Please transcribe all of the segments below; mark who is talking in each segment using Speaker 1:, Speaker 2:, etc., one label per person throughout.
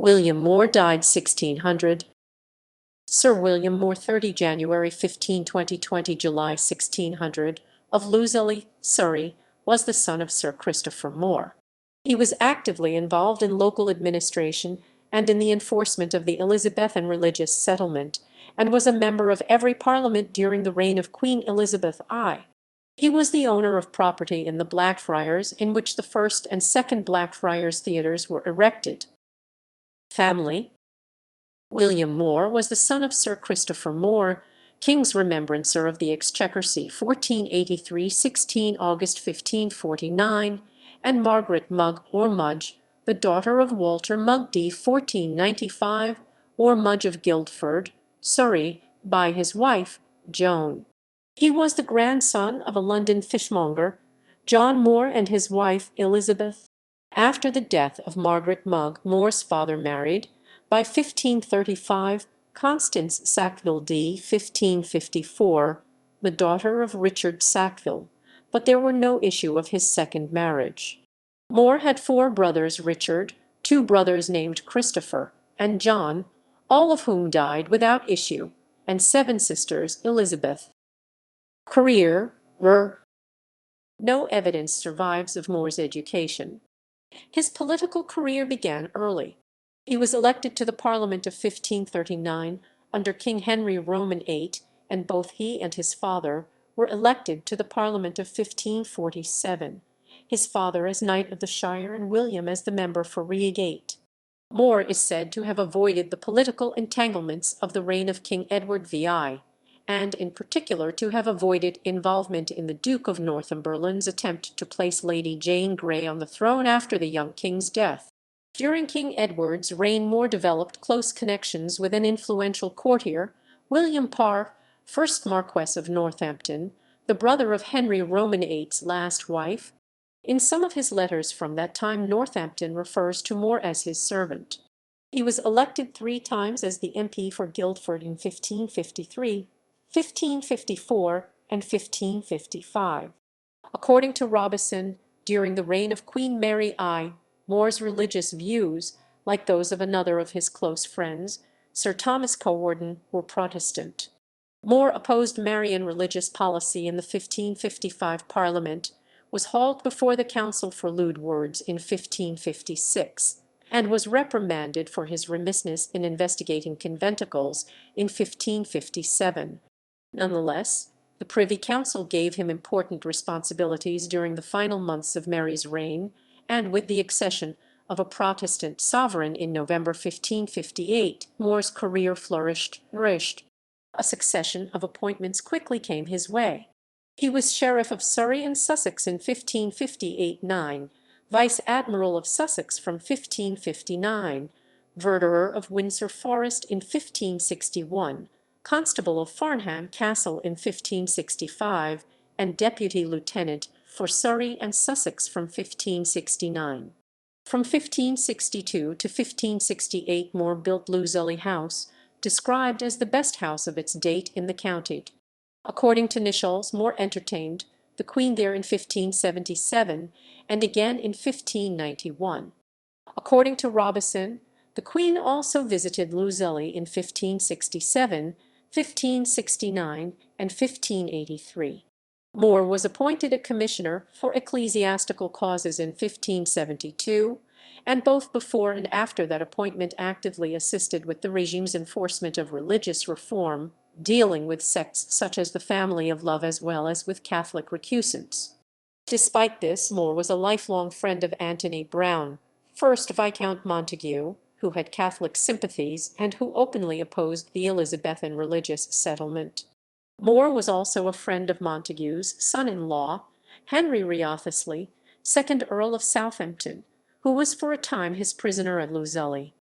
Speaker 1: William More died 1600. Sir William More, 30 January 1520 July 1600, of Loseley, Surrey, was the son of Sir Christopher More. He was actively involved in local administration and in the enforcement of the Elizabethan religious settlement, and was a member of every parliament during the reign of Queen Elizabeth I. He was the owner of property in the Blackfriars, in which the first and second Blackfriars theatres were erected. Family. William More was the son of Sir Christopher More, King's Remembrancer of the Exchequer c. 1483 16 August 1549, and Margaret Mugge or Mudge, the daughter of Walter Mugge d. 1495, or Mudge of Guildford, Surrey, by his wife, Joan. He was the grandson of a London fishmonger, John More, and his wife, Elizabeth. After the death of Margaret Mugge, More's father married, by 1535, Constance Sackville d. 1554, the daughter of Richard Sackville, but there were no issue of his second marriage. More had 4 brothers: Richard, 2 brothers named Christopher, and John, all of whom died without issue, and 7 sisters: Elizabeth. Career. No evidence survives of More's education. His political career began early. He was elected to the Parliament of 1539 under King Henry Roman VIII, and both he and his father were elected to the Parliament of 1547, his father as Knight of the Shire and William as the member for Reigate. More is said to have avoided the political entanglements of the reign of King Edward VI, and in particular to have avoided involvement in the Duke of Northumberland's attempt to place Lady Jane Grey on the throne after the young king's death. During King Edward's reign, More developed close connections with an influential courtier, William Parr, 1st Marquess of Northampton, the brother of Henry Roman VIII's last wife. In some of his letters from that time, Northampton refers to More as his servant. He was elected 3 times as the MP for Guildford in 1553, 1554, and 1555. According to Robison, during the reign of Queen Mary I, More's religious views, like those of another of his close friends, Sir Thomas Cowarden, were Protestant. More opposed Marian religious policy in the 1555 Parliament, was hauled before the Council for lewd words in 1556, and was reprimanded for his remissness in investigating conventicles in 1557. Nonetheless, the Privy Council gave him important responsibilities during the final months of Mary's reign, and with the accession of a Protestant sovereign in November 1558, More's career flourished. A succession of appointments quickly came his way. He was Sheriff of Surrey and Sussex in 1558-9, Vice-Admiral of Sussex from 1559, Verderer of Windsor Forest in 1561, Constable of Farnham Castle in 1565, and Deputy Lieutenant for Surrey and Sussex from 1569. From 1562 to 1568 More built Loseley House, described as the best house of its date in the county. According to Nichols, More entertained the Queen there in 1577, and again in 1591. According to Robison, the Queen also visited Loseley in 1567, 1569, and 1583. More was appointed a commissioner for ecclesiastical causes in 1572, and both before and after that appointment actively assisted with the regime's enforcement of religious reform, dealing with sects such as the Family of Love as well as with Catholic recusants. Despite this, More was a lifelong friend of Anthony Browne, 1st Viscount Montague, who had Catholic sympathies and who openly opposed the Elizabethan religious settlement. More was also a friend of Montague's son-in-law, Henry Wriothesley, 2nd Earl of Southampton, who was for a time his prisoner at Loseley.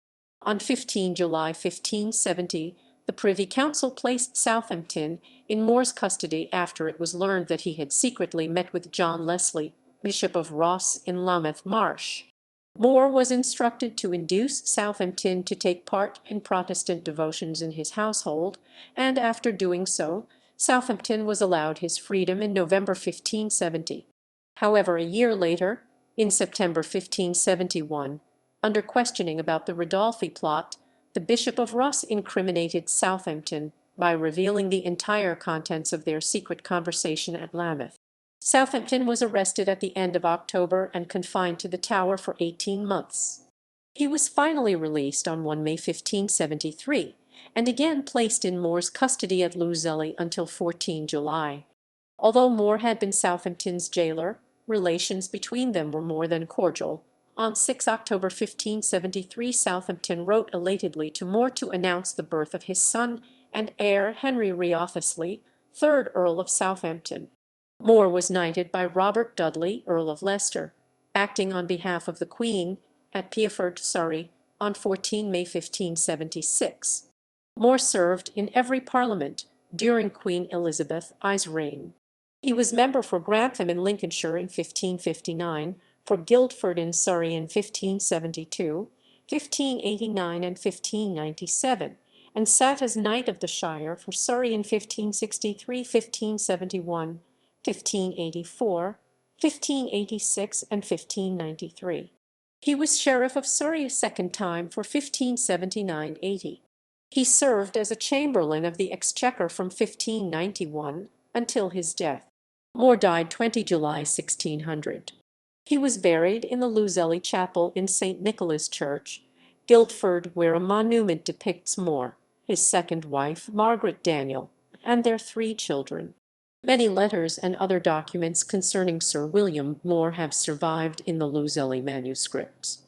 Speaker 1: On 15 July 1570, the Privy Council placed Southampton in More's custody after it was learned that he had secretly met with John Loseley, Bishop of Ross, in Lambeth Marsh. More was instructed to induce Southampton to take part in Protestant devotions in his household, and after doing so, Southampton was allowed his freedom in November 1570. However, a year later, in September 1571, Under questioning about the Ridolfi plot, the Bishop of Ross incriminated Southampton by revealing the entire contents of their secret conversation at Lambeth. Southampton was arrested at the end of October and confined to the Tower for 18 months. He was finally released on 1 May 1573, and again placed in More's custody at Loseley until 14 July. Although More had been Southampton's jailer, relations between them were more than cordial. On 6 October 1573 Southampton wrote elatedly to More to announce the birth of his son and heir Henry Wriothesley, 3rd Earl of Southampton. More was knighted by Robert Dudley, Earl of Leicester, acting on behalf of the Queen, at Peaford, Surrey, on 14 May 1576. More served in every parliament during Queen Elizabeth I's reign. He was member for Grantham in Lincolnshire in 1559, for Guildford in Surrey in 1572, 1589 and 1597, and sat as Knight of the Shire for Surrey in 1563, 1571, 1584, 1586, and 1593. He was Sheriff of Surrey a second time for 1579–80. He served as a Chamberlain of the Exchequer from 1591 until his death. More died 20 July 1600. He was buried in the Loseley Chapel in St. Nicholas Church, Guildford, where a monument depicts More, his second wife, Margaret Daniel, and their 3 children. Many letters and other documents concerning Sir William More have survived in the Loseley manuscripts.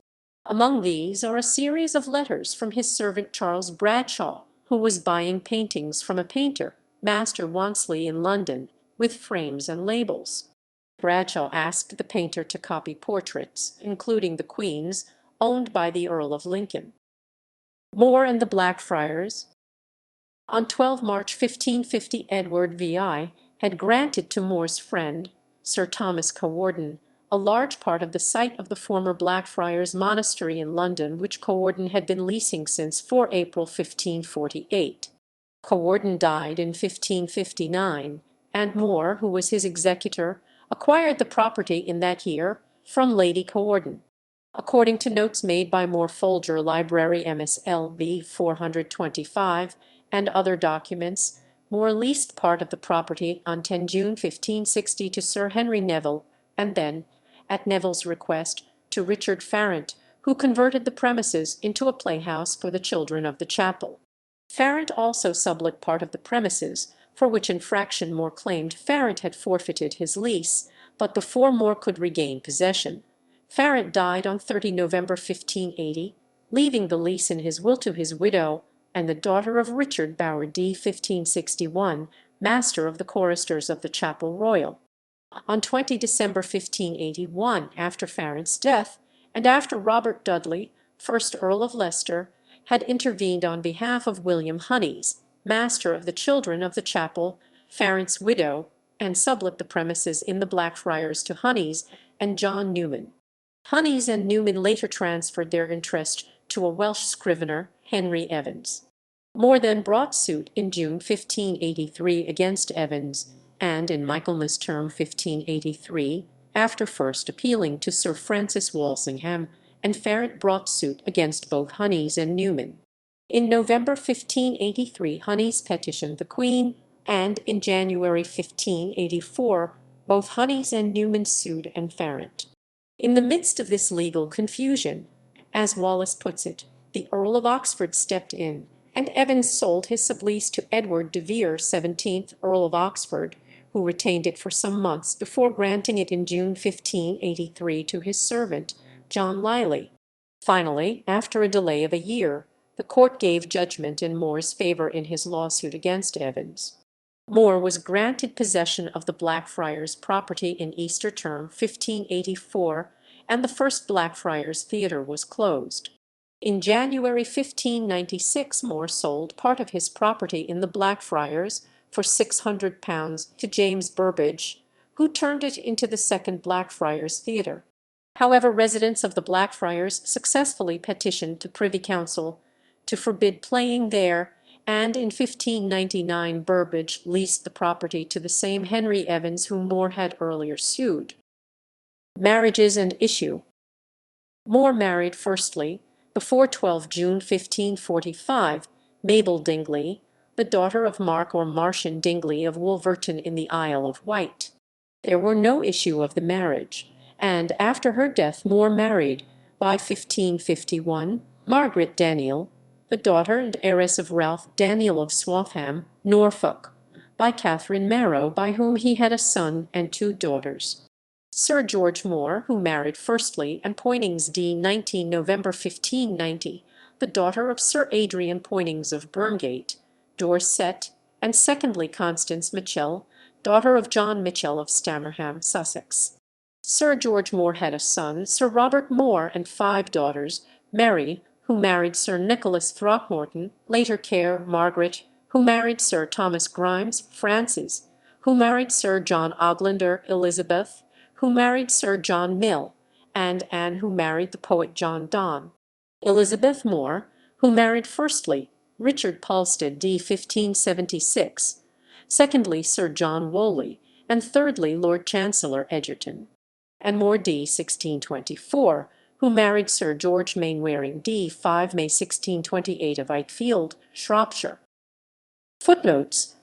Speaker 1: Among these are a series of letters from his servant Charles Bradshaw, who was buying paintings from a painter, Master Wansley, in London, with frames and labels. Bradshaw asked the painter to copy portraits, including the Queen's, owned by the Earl of Lincoln. More and the Blackfriars. On 12 March 1550 Edward VI had granted to More's friend, Sir Thomas Cowarden, a large part of the site of the former Blackfriars monastery in London, which Cowarden had been leasing since 4 April 1548. Cowarden died in 1559, and More, who was his executor, acquired the property in that year from Lady Cowarden. According to notes made by More Folger Library MSLB 425 and other documents, More leased part of the property on 10 June 1560 to Sir Henry Neville, and then, at Neville's request, to Richard Farrant, who converted the premises into a playhouse for the children of the chapel. Farrant also sublet part of the premises, for which infraction More claimed Farrant had forfeited his lease, but before More could regain possession, Farrant died on 30 November 1580, leaving the lease in his will to his widow and the daughter of Richard Bower d. 1561, master of the choristers of the Chapel Royal. On 20 December 1581, after Farrant's death, and after Robert Dudley, 1st Earl of Leicester, had intervened on behalf of William Honeys, master of the children of the chapel, Farrant's widow, and sublet the premises in the Blackfriars to Honeys and John Newman. Honeys and Newman later transferred their interest to a Welsh scrivener, Henry Evans. More then brought suit in June 1583 against Evans, and in Michaelmas term 1583, after first appealing to Sir Francis Walsingham, and Farrant brought suit against both Honeys and Newman. In November 1583 Honeys petitioned the Queen, and in January 1584 both Honeys and Newman sued and Farrant. In the midst of this legal confusion, as Wallace puts it, the Earl of Oxford stepped in, and Evans sold his sublease to Edward de Vere, 17th Earl of Oxford, who retained it for some months before granting it in June 1583 to his servant, John Liley. Finally, after a delay of a year, the court gave judgment in More's favour in his lawsuit against Evans. More was granted possession of the Blackfriars property in Easter term 1584, and the first Blackfriars Theatre was closed. In January 1596 More sold part of his property in the Blackfriars for £600 to James Burbage, who turned it into the second Blackfriars Theatre. However, residents of the Blackfriars successfully petitioned to Privy Council to forbid playing there, and in 1599 Burbage leased the property to the same Henry Evans whom More had earlier sued. Marriages and issue. More married firstly, before 12 June 1545, Mabel Dingley, the daughter of Mark or Martian Dingley of Wolverton in the Isle of Wight. There were no issue of the marriage, and after her death More married, by 1551, Margaret Daniel, the daughter and heiress of Ralph Daniel of Swaffham, Norfolk, by Catherine Marrow, by whom he had a son and two daughters. Sir George More, who married firstly Anne Poynings d. 19 November 1590, the daughter of Sir Adrian Poynings of Burngate, Dorset, and secondly Constance Mitchell, daughter of John Mitchell of Stamerham, Sussex. Sir George More had a son, Sir Robert More, and five daughters: Mary, who married Sir Nicholas Throckmorton, later Care; Margaret, who married Sir Thomas Grimes; Frances, who married Sir John Oglander; Elizabeth, who married Sir John Mill; and Anne, who married the poet John Donne. Elizabeth More, who married firstly Richard Pulsted d. 1576, secondly Sir John Woley, and thirdly Lord Chancellor Egerton; and More d. 1624, who married Sir George Mainwaring d. 5 May 1628 of Ikefield, Shropshire. Footnotes: